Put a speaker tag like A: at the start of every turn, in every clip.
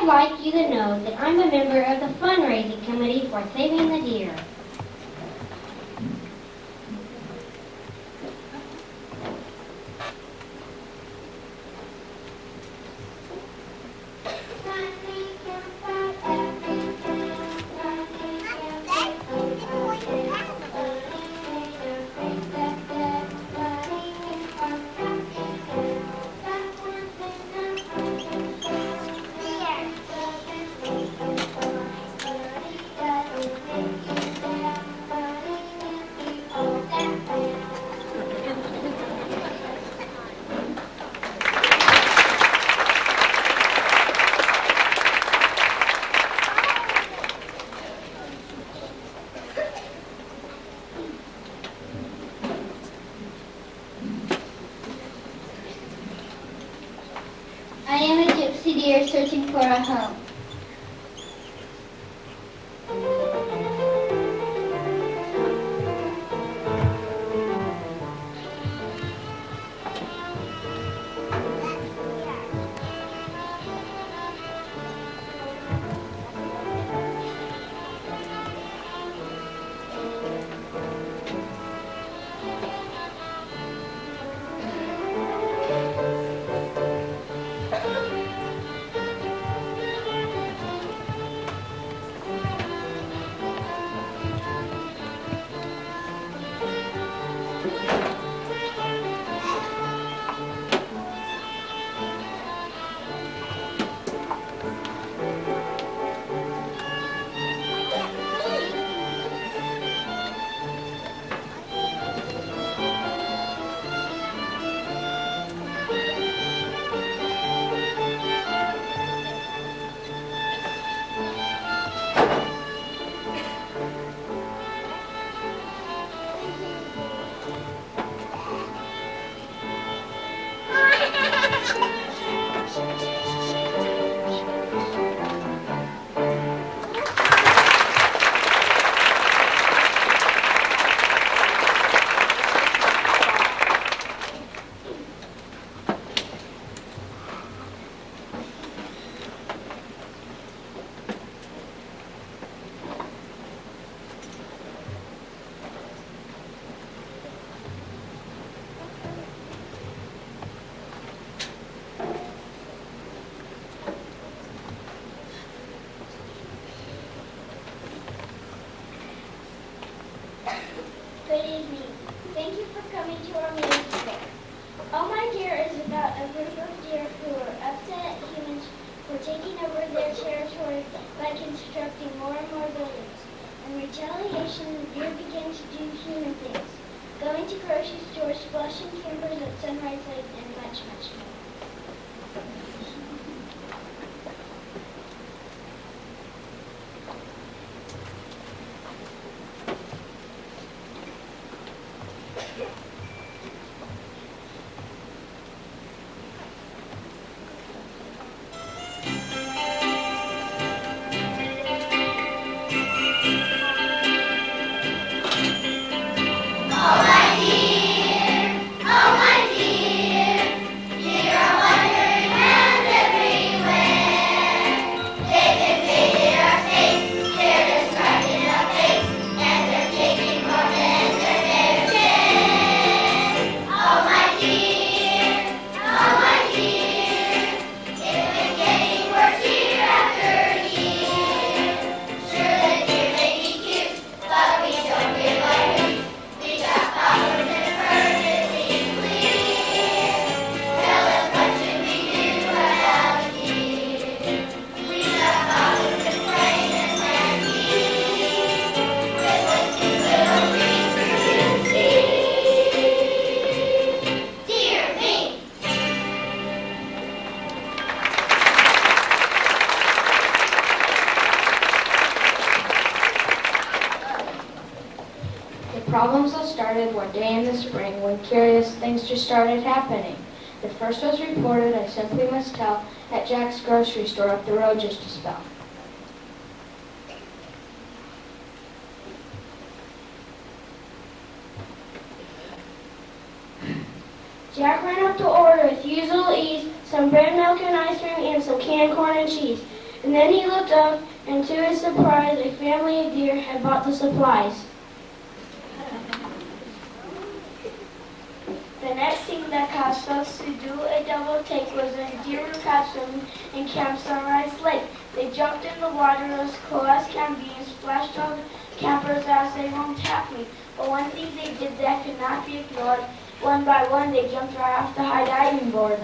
A: I'd like you to know that I'm a member of the fundraising committee for Saving the Deer. I am a gypsy deer searching for a home.
B: Good evening. Thank you for coming to our meeting today. Oh My Deer is about a group of deer who are upset at humans for taking over their territory by constructing more and more buildings. In retaliation, the deer begin to do human things, going to grocery stores, splashing campers at Sunrise Lake, and much, much more.
C: Problems all started one day in the spring when curious things just started happening. The first was reported, I simply must tell, at Jack's grocery store up the road just a spell.
B: Jack ran up to order with usual ease some bread, milk, and ice cream, and some canned corn and cheese. And then he looked up, and to his surprise, a family of deer had bought the supplies. The next thing that caused us to do a double take was a deer were caught swimming in Camp Sunrise Lake. They jumped in the water as cool as can be and splashed all the campers as they won't tap me. But one thing they did that could not be ignored. One by one, they jumped right off the high diving board.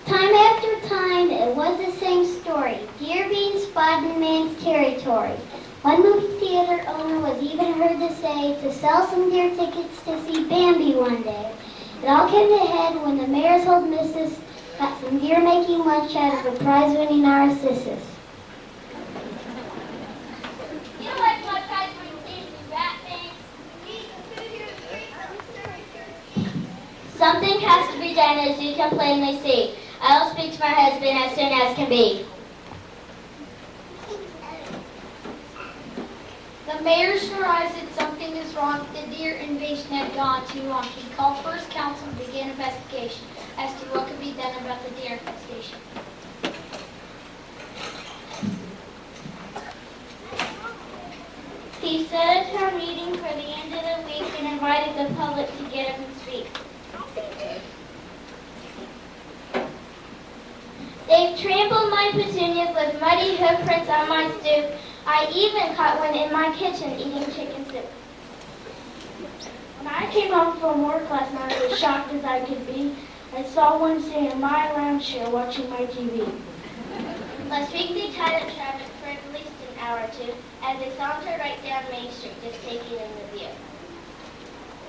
A: Time after time, it was the same story. Deer being spotted in man's territory. One movie theater owner was even heard to say to sell some deer tickets to see Bambi one day. It all came to a head when the mayor's old missus got some deer-making lunch out of a prize-winning Narcissus.
B: You know what my prize for these rat things?
A: Something has to be done, as you can plainly see. I will speak to my husband as soon as can be.
D: The mayor surmised that something is wrong. The deer invasion had gone too long. He called first council to begin investigation as to what could be done about the deer infestation.
B: He set a town meeting for the end of the week and invited the public to get up and speak. They've trampled my petunias with muddy hoof prints on my stoop. I even caught one in my kitchen eating chicken soup. When I came home from work last night, as shocked as I could be, I saw one sitting in my lounge chair watching my TV.
A: Last week they tied up traffic for at least an hour or two as they sauntered right down Main Street, just taking in the view.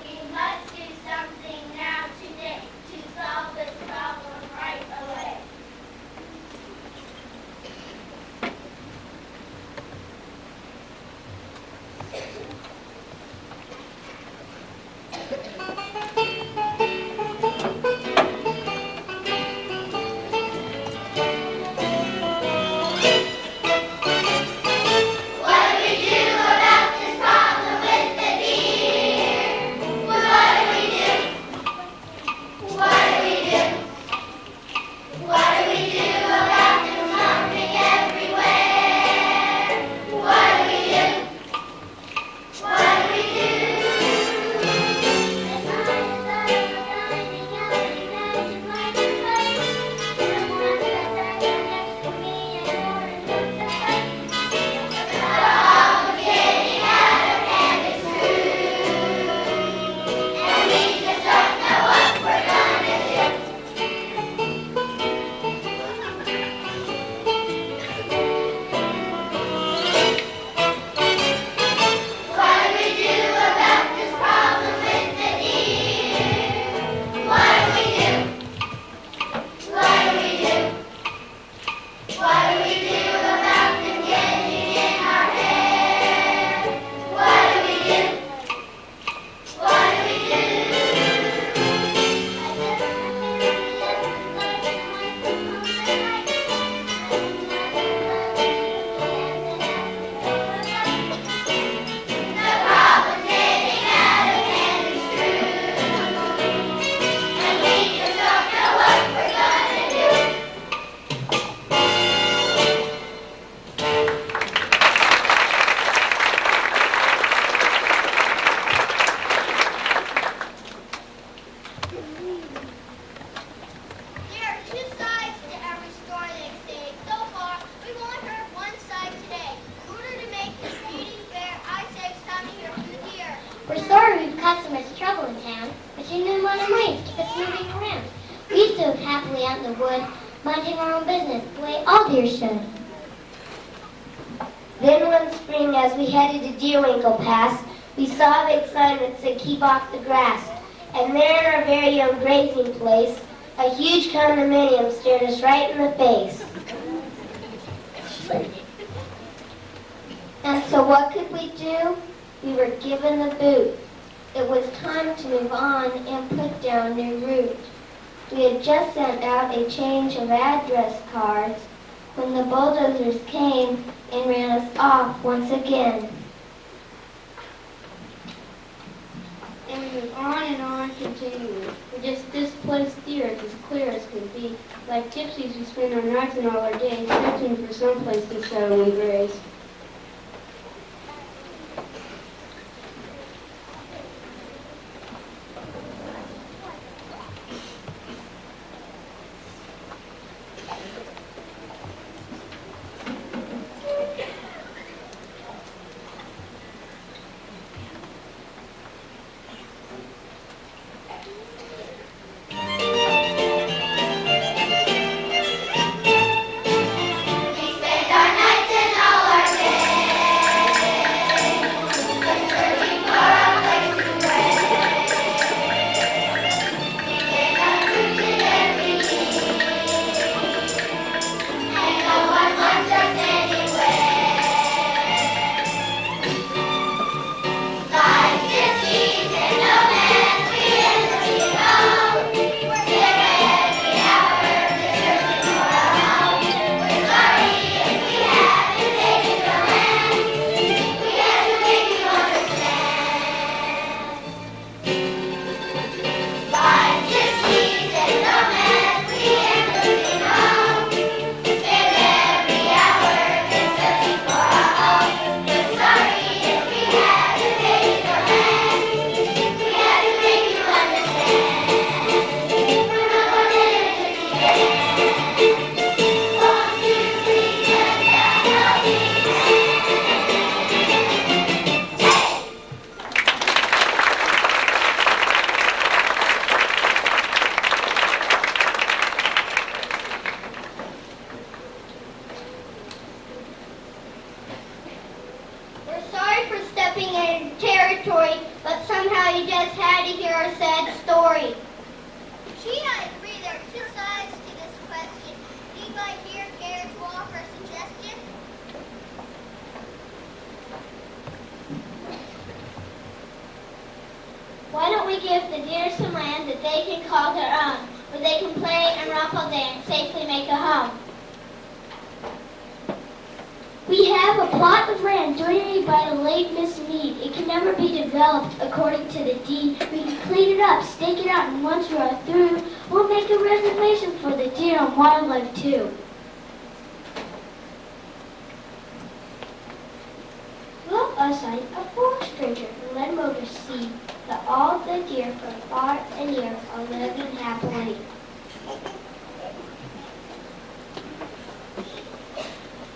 B: We must do something now today to solve this problem right away.
E: What do we do?
A: trouble in town, but she didn't want to mind to keep us moving around. We used to live happily out in the wood, minding our own business, the way all deer should.
E: Then one spring, as we headed to Deerwinkle Pass, we saw a big sign that said, "Keep off the grass." And there in our very own grazing place, a huge condominium stared us right in the face.
A: And so what could we do? We were given the boot. It was time to move on and put down new route. We had just sent out a change of address cards when the bulldozers came and ran us off once again.
C: And we move on continually. We just displaced deer as clear as could be. Like gypsies, we spend our nights and all our days searching for some place to settle and graze.
A: but somehow you just had to hear our sad story.
B: Gee, I agree. There are two sides to this question. Anybody here care to offer a suggestion?
A: Why don't we give the deer some land that they can call their own, where they can play and romp all day and safely make a home? We have a plot of land donated by the late Miss Mead. It can never be developed according to the deed. We can clean it up, stake it out, and once we are through, we'll make a reservation for the deer and wildlife too. We'll assign a forest ranger and let him oversee that all the deer from far and near are living happily.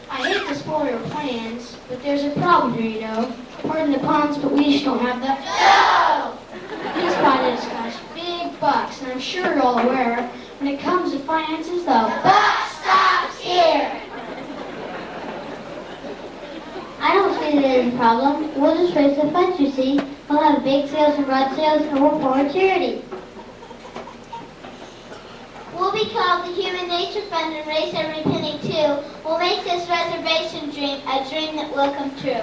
C: I hate to spoil your plans, but there's a problem here, you know. Pardon the puns, but we just don't have the dough! These spiders cost big bucks, and I'm sure you're all aware, when it comes to finances, the buck stops here!
A: I don't see that as a problem. We'll just raise the funds, you see. We'll have big sales and rod sales, and we'll forward charity. We'll be called the Human Nature Fund and raise every penny too. We'll make this reservation dream a dream that will come true.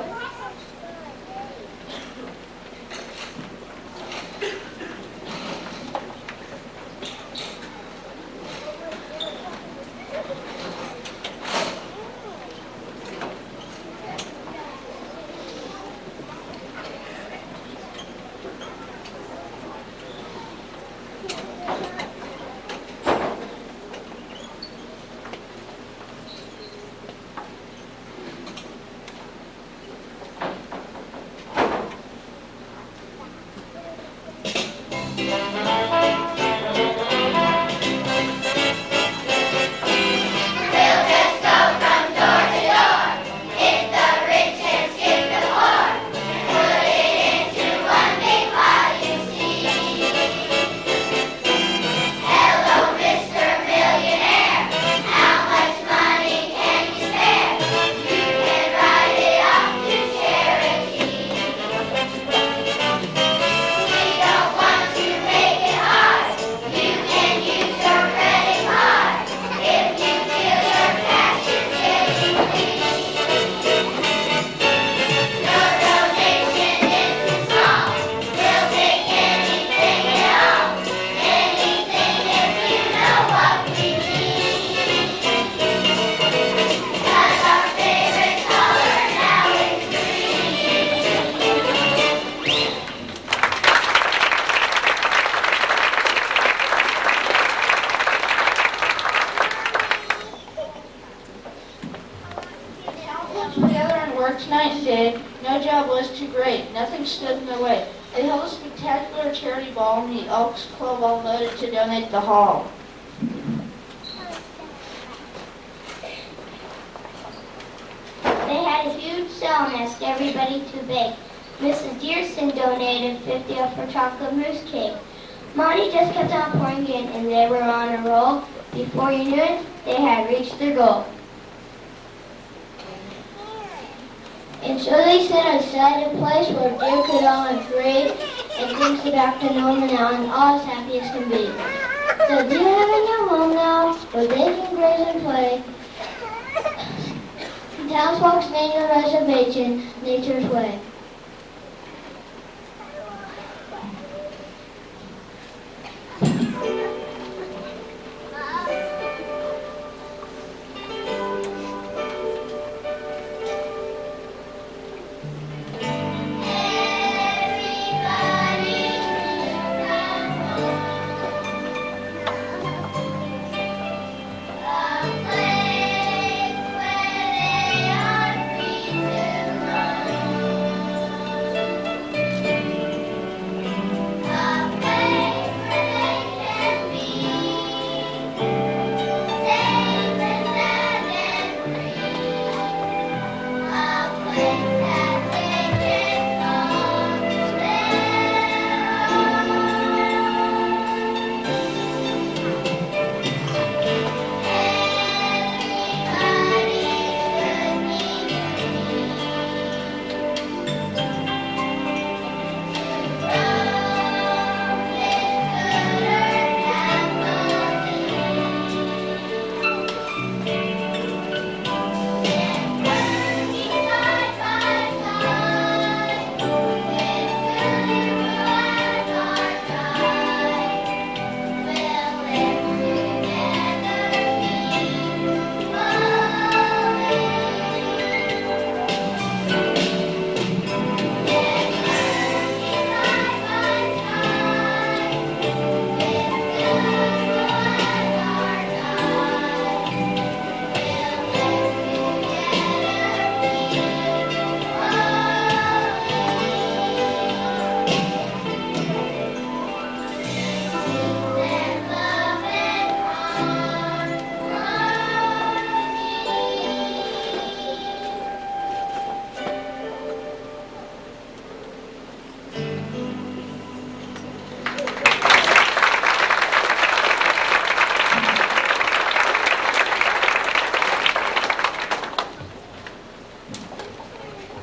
C: worked night and day. No job was too great. Nothing stood in their way. They held a spectacular charity ball, and the Elks Club all voted to donate the hall.
A: They had a huge cell and asked everybody to bake. Mrs. Dearson donated 50 of her chocolate mousse cake. Money just kept on pouring in, and they were on a roll. Before you knew it, they had reached their goal. And so they set aside a place where deer could all agree and things get back to normal now and all as happy as can be. So deer have a new home now where they can graze and play. Townsfolk stay in the reservation, nature's way.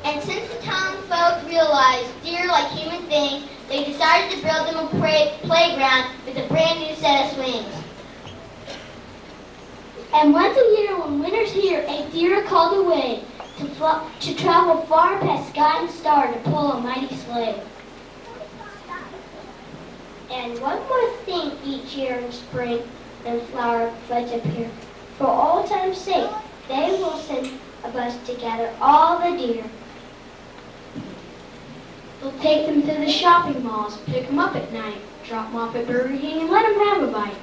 A: And since the townfolk realized deer like human things, they decided to build them a playground with a brand new set of swings. And once a year, when winter's here, a deer are called away to travel far past sky and star to pull a mighty sleigh. And one more thing each year in spring, when flower buds appear, for old time's sake, they will send a bus to gather all the deer.
C: They'll take them to the shopping malls, pick them up at night, drop them off at Burger King, and let them have a bite.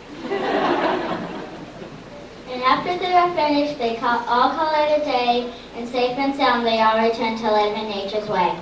A: And after they are finished, they all call it a day, and safe and sound they all return to live in nature's way.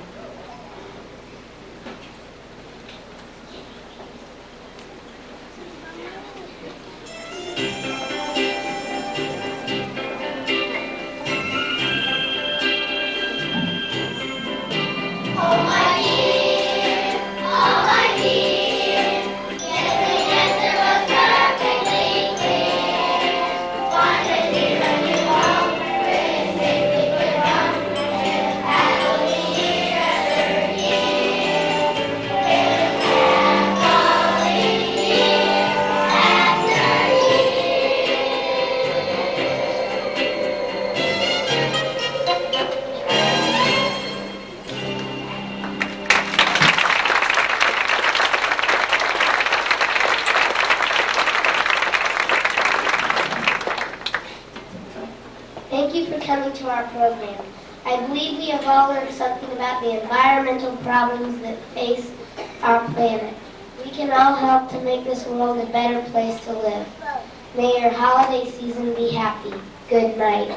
A: Thank you for coming to our program. I believe we have all learned something about the environmental problems that face our planet. We can all help to make this world a better place to live. May your holiday season be happy. Good night.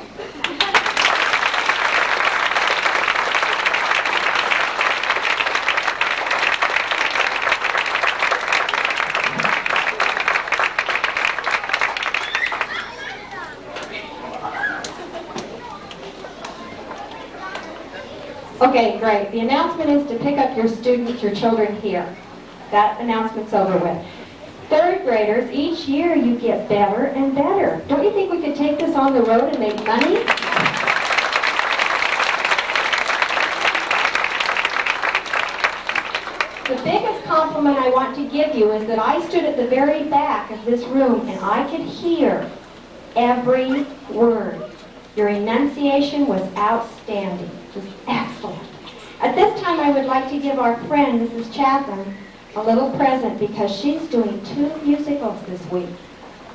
F: Okay, great. The announcement is to pick up your students, your children here. That announcement's over with. Third graders, each year you get better and better. Don't you think we could take this on the road and make money? The biggest compliment I want to give you is that I stood at the very back of this room and I could hear every word. Your enunciation was outstanding. It was excellent. At this time, I would like to give our friend, Mrs. Chaplin, a little present because she's doing 2 musicals this week.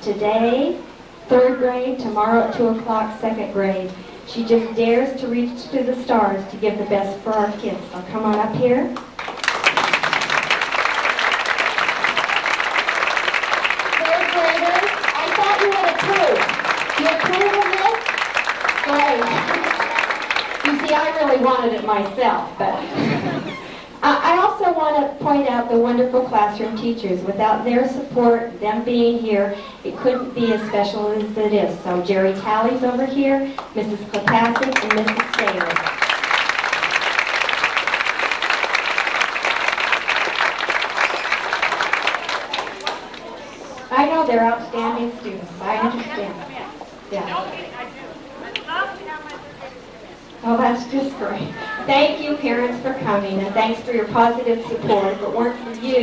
F: Today, 3rd grade, tomorrow at 2 o'clock, 2nd grade. She just dares to reach to the stars to give the best for our kids. So come on up here. Third graders, I thought you would approve. You approve of this? Great. You see, I really wanted it myself, but I also want to point out the wonderful classroom teachers. Without their support, them being here, it couldn't be as special as it is. So Jerry Talley's over here, Mrs. Klepasik, and Mrs. Saylor. I know they're outstanding students. I understand. Yeah. Oh, that's just great. Thank you, parents, for coming, and thanks for your positive support. If it weren't for you,